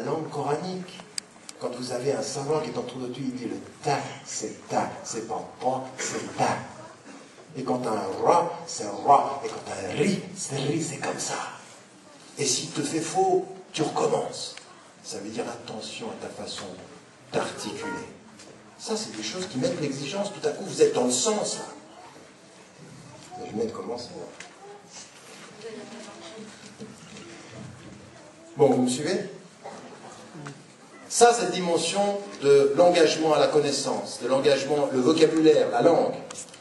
langue coranique. Quand vous avez un savant qui est autour de toi, il dit le ta, c'est ta, c'est pas pa, c'est ta. Et quand tu as un ra, c'est ra. Et quand tu as un ri, c'est comme ça. Et s'il te fait faux, tu recommences. Ça veut dire attention à ta façon d'articuler. Ça, c'est des choses qui mettent l'exigence. Tout à coup, vous êtes dans le sens, là. Mais je viens de commencer, là. Bon, vous me suivez? Ça, cette dimension de l'engagement à la connaissance, de l'engagement, le vocabulaire, la langue.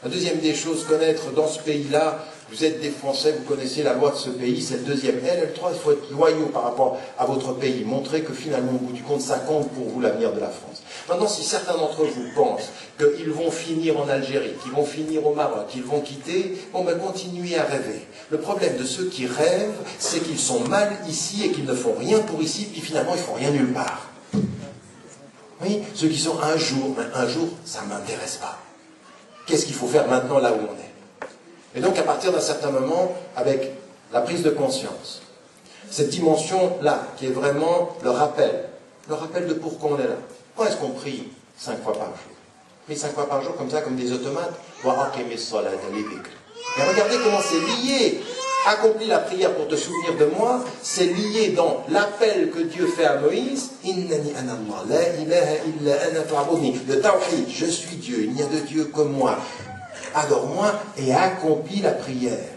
La deuxième des choses, connaître dans ce pays-là, vous êtes des Français, vous connaissez la loi de ce pays, c'est le deuxième. Et le troisième, il faut être loyaux par rapport à votre pays, montrer que finalement, au bout du compte, ça compte pour vous l'avenir de la France. Maintenant, si certains d'entre vous pensent qu'ils vont finir en Algérie, qu'ils vont finir au Maroc, qu'ils vont quitter, bon ben continuez à rêver. Le problème de ceux qui rêvent, c'est qu'ils sont mal ici et qu'ils ne font rien pour ici, puis finalement, ils ne font rien nulle part. Oui, ceux qui sont un jour, ça ne m'intéresse pas. Qu'est-ce qu'il faut faire maintenant là où on est? Et donc à partir d'un certain moment, avec la prise de conscience, cette dimension-là, qui est vraiment le rappel de pourquoi on est là. Pourquoi est-ce qu'on prie 5 fois par jour? On prie 5 fois par jour comme ça, comme des automates. Et regardez comment c'est lié. Accomplis la prière pour te souvenir de moi, c'est lié dans l'appel que Dieu fait à Moïse. Innani ana Allah, la ilaha illa ana fa'budni. Le tawhid, je suis Dieu, il n'y a de Dieu que moi. Adore-moi et accomplis la prière.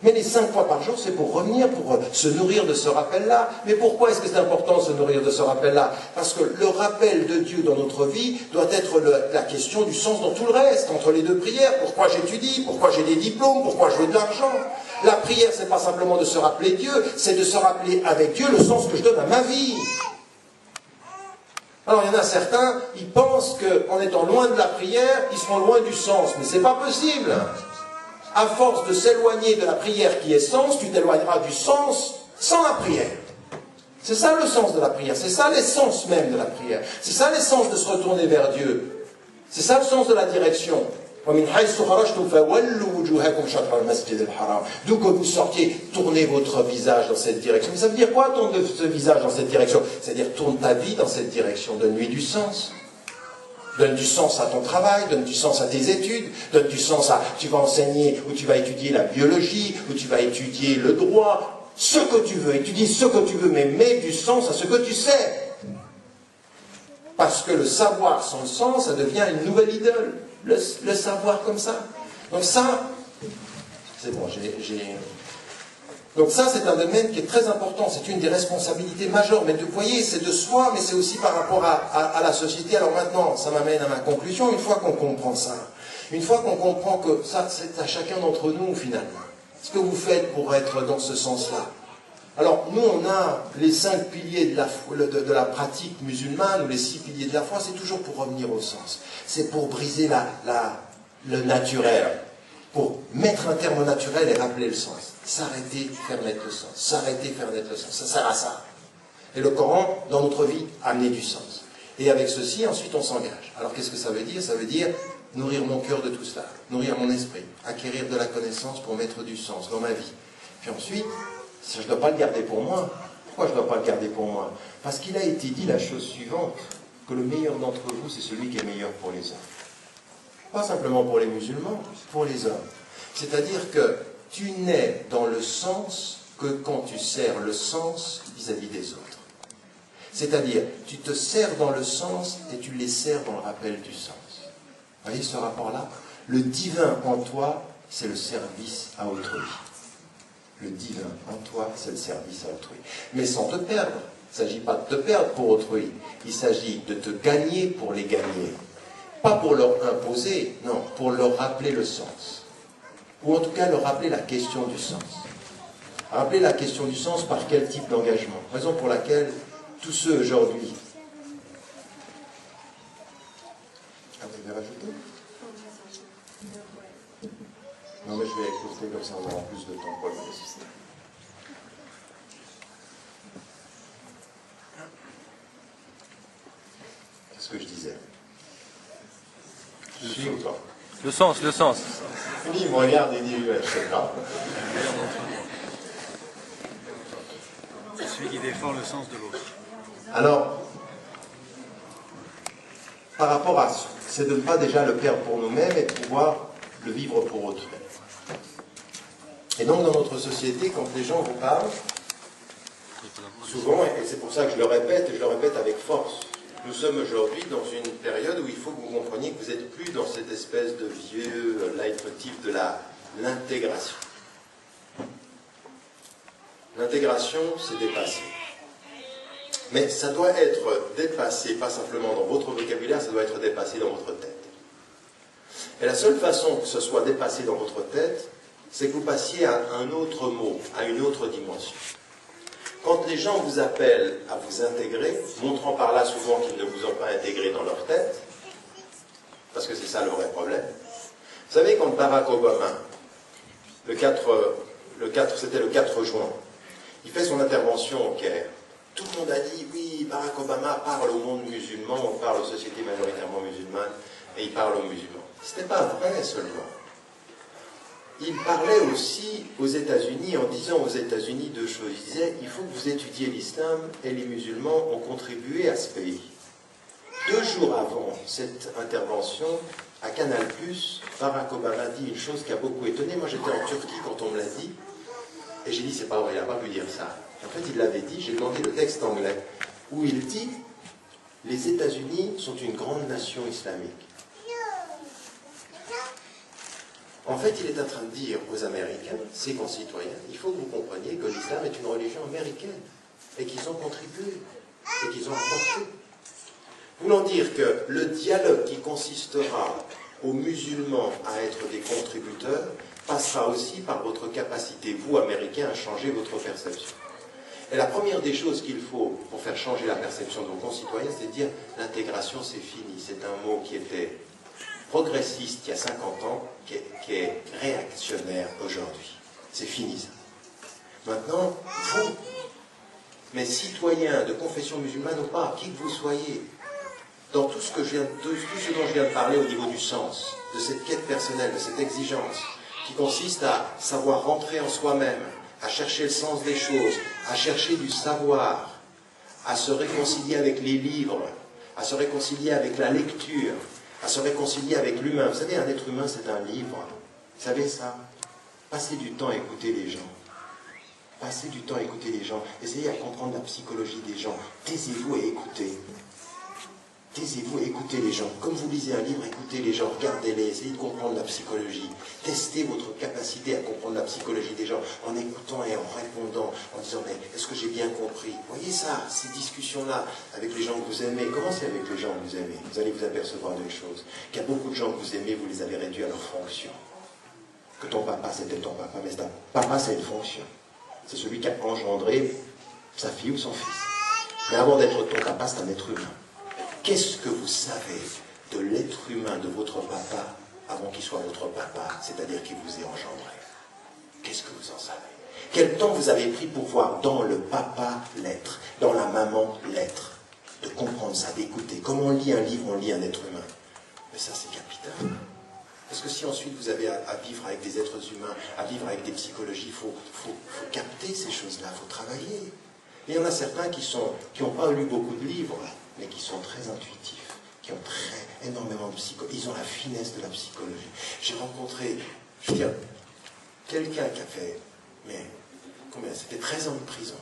Mais les 5 fois par jour, c'est pour revenir, pour se nourrir de ce rappel-là. Mais pourquoi est-ce que c'est important de se nourrir de ce rappel-là? Parce que le rappel de Dieu dans notre vie doit être la question du sens dans tout le reste, entre les deux prières. Pourquoi j'étudie? Pourquoi j'ai des diplômes? Pourquoi je veux de l'argent? La prière, c'est pas simplement de se rappeler Dieu, c'est de se rappeler avec Dieu le sens que je donne à ma vie. Alors, il y en a certains, ils pensent qu'en étant loin de la prière, ils seront loin du sens. Mais c'est pas possible. À force de s'éloigner de la prière qui est sens, tu t'éloigneras du sens sans la prière. C'est ça le sens de la prière, c'est ça l'essence même de la prière. C'est ça l'essence de se retourner vers Dieu. C'est ça le sens de la direction. D'où que vous sortiez, tournez votre visage dans cette direction. Mais ça veut dire quoi, tourne ce visage dans cette direction? C'est-à-dire, tourne ta vie dans cette direction, donne-lui du sens. Donne du sens à ton travail, donne du sens à tes études, donne du sens à... Tu vas enseigner, ou tu vas étudier la biologie, ou tu vas étudier le droit, ce que tu veux, étudie ce que tu veux, mais mets du sens à ce que tu sais. Parce que le savoir sans le sens, ça devient une nouvelle idole. Le savoir comme ça. Donc ça, c'est bon, Donc ça, c'est un domaine qui est très important, c'est une des responsabilités majeures. Mais vous voyez, c'est de soi, mais c'est aussi par rapport à la société. Alors maintenant, ça m'amène à ma conclusion, une fois qu'on comprend ça, une fois qu'on comprend que ça, c'est à chacun d'entre nous, finalement. Ce que vous faites pour être dans ce sens-là. Alors, nous, on a les 5 piliers de la pratique musulmane, ou les 6 piliers de la foi, c'est toujours pour revenir au sens. C'est pour briser le naturel, pour mettre un terme au naturel et rappeler le sens. S'arrêter, faire naître le sens. S'arrêter, faire naître le sens. Ça sert à ça. Et le Coran, dans notre vie, amener du sens. Et avec ceci, ensuite, on s'engage. Alors, qu'est-ce que ça veut dire? Ça veut dire nourrir mon cœur de tout cela, nourrir mon esprit, acquérir de la connaissance pour mettre du sens dans ma vie. Puis ensuite, je ne dois pas le garder pour moi. Pourquoi je ne dois pas le garder pour moi? Parce qu'il a été dit la chose suivante, que le meilleur d'entre vous, c'est celui qui est meilleur pour les hommes. Pas simplement pour les musulmans, pour les hommes. C'est-à-dire que tu nais dans le sens que quand tu sers le sens vis-à-vis des autres. C'est-à-dire, tu te sers dans le sens et tu les sers dans le rappel du sens. Vous voyez ce rapport-là? Le divin en toi, c'est le service à autrui. Le divin en toi, c'est le service à autrui. Mais sans te perdre. Il ne s'agit pas de te perdre pour autrui. Il s'agit de te gagner pour les gagner. Pas pour leur imposer, non, pour leur rappeler le sens. Ou en tout cas, leur rappeler la question du sens. Rappeler la question du sens par quel type d'engagement? Raison pour laquelle tous ceux aujourd'hui... Ah, vous avez rajouté? Non, mais je vais écouter comme ça, on aura plus de temps pour le résister. Qu'est-ce que je disais? Le sens. Lui, il me regarde et dit, ouais, c'est grave. C'est celui qui défend le sens de l'autre. Alors, par rapport à ça, c'est de ne pas déjà le perdre pour nous-mêmes et de pouvoir le vivre pour autrui. Et donc, dans notre société, quand les gens vous parlent, souvent, et c'est pour ça que je le répète, et je le répète avec force, nous sommes aujourd'hui dans une période où il faut que vous compreniez que vous n'êtes plus dans cette espèce de vieux leitmotiv de l'intégration. L'intégration, c'est dépassé. Mais ça doit être dépassé, pas simplement dans votre vocabulaire, ça doit être dépassé dans votre tête. Et la seule façon que ce soit dépassé dans votre tête, c'est que vous passiez à un autre mot, à une autre dimension. Quand les gens vous appellent à vous intégrer, montrant par là souvent qu'ils ne vous ont pas intégré dans leur tête, parce que c'est ça le vrai problème. Vous savez, quand Barack Obama, c'était le 4 juin, il fait son intervention au Caire, tout le monde a dit, oui, Barack Obama parle au monde musulman, on parle aux sociétés majoritairement musulmanes, et il parle aux musulmans. Ce n'était pas vrai seulement. Il parlait aussi aux États-Unis en disant aux États-Unis deux choses. Il disait, il faut que vous étudiez l'islam et les musulmans ont contribué à ce pays. 2 jours avant cette intervention, à Canal+, Barack Obama dit une chose qui a beaucoup étonné. Moi j'étais en Turquie quand on me l'a dit, et j'ai dit, c'est pas vrai, il n'a pas pu dire ça. En fait, il l'avait dit, j'ai demandé le texte anglais, où il dit, les États-Unis sont une grande nation islamique. En fait, il est en train de dire aux Américains, ses concitoyens, il faut que vous compreniez que l'islam est une religion américaine, et qu'ils ont contribué, et qu'ils ont apporté. Voulant dire que le dialogue qui consistera aux musulmans à être des contributeurs passera aussi par votre capacité, vous, Américains, à changer votre perception. Et la première des choses qu'il faut pour faire changer la perception de vos concitoyens, c'est de dire l'intégration c'est fini. C'est un mot qui était progressiste il y a 50 ans, qui est réactionnaire aujourd'hui. C'est fini ça. Maintenant, vous, mes citoyens de confession musulmane ou pas, qui que vous soyez, dans tout ce dont je viens de parler au niveau du sens, de cette quête personnelle, de cette exigence, qui consiste à savoir rentrer en soi-même, à chercher le sens des choses, à chercher du savoir, à se réconcilier avec les livres, à se réconcilier avec la lecture, à se réconcilier avec l'humain. Vous savez, un être humain, c'est un livre. Vous savez ça? Passez du temps à écouter les gens. Passez du temps à écouter les gens. Essayez à comprendre la psychologie des gens. Taisez-vous et écoutez. Taisez-vous et écoutez les gens. Comme vous lisez un livre, écoutez les gens, regardez-les, essayez de comprendre la psychologie. Testez votre capacité à comprendre la psychologie des gens en écoutant et en répondant, en disant, mais est-ce que j'ai bien compris? Voyez ça, ces discussions-là avec les gens que vous aimez. Commencez avec les gens que vous aimez. Vous allez vous apercevoir d'une chose, qu'il y a beaucoup de gens que vous aimez, vous les avez réduits à leur fonction. Que ton papa, c'était ton papa, mais ton papa, c'est une fonction. C'est celui qui a engendré sa fille ou son fils. Mais avant d'être ton papa, c'est un être humain. Qu'est-ce que vous savez de l'être humain de votre papa avant qu'il soit votre papa, c'est-à-dire qu'il vous ait engendré? Qu'est-ce que vous en savez? Quel temps vous avez pris pour voir dans le papa l'être, dans la maman l'être? De comprendre ça, d'écouter. Comme on lit un livre, on lit un être humain. Mais ça, c'est capital. Parce que si ensuite vous avez à vivre avec des êtres humains, à vivre avec des psychologies, il faut capter ces choses-là, il faut travailler. Et il y en a certains qui n'ont pas lu beaucoup de livres, mais qui sont très intuitifs, qui ont énormément de psychologie. Ils ont la finesse de la psychologie. J'ai rencontré, je veux dire, quelqu'un qui a fait, mais combien? C'était 13 ans de prison.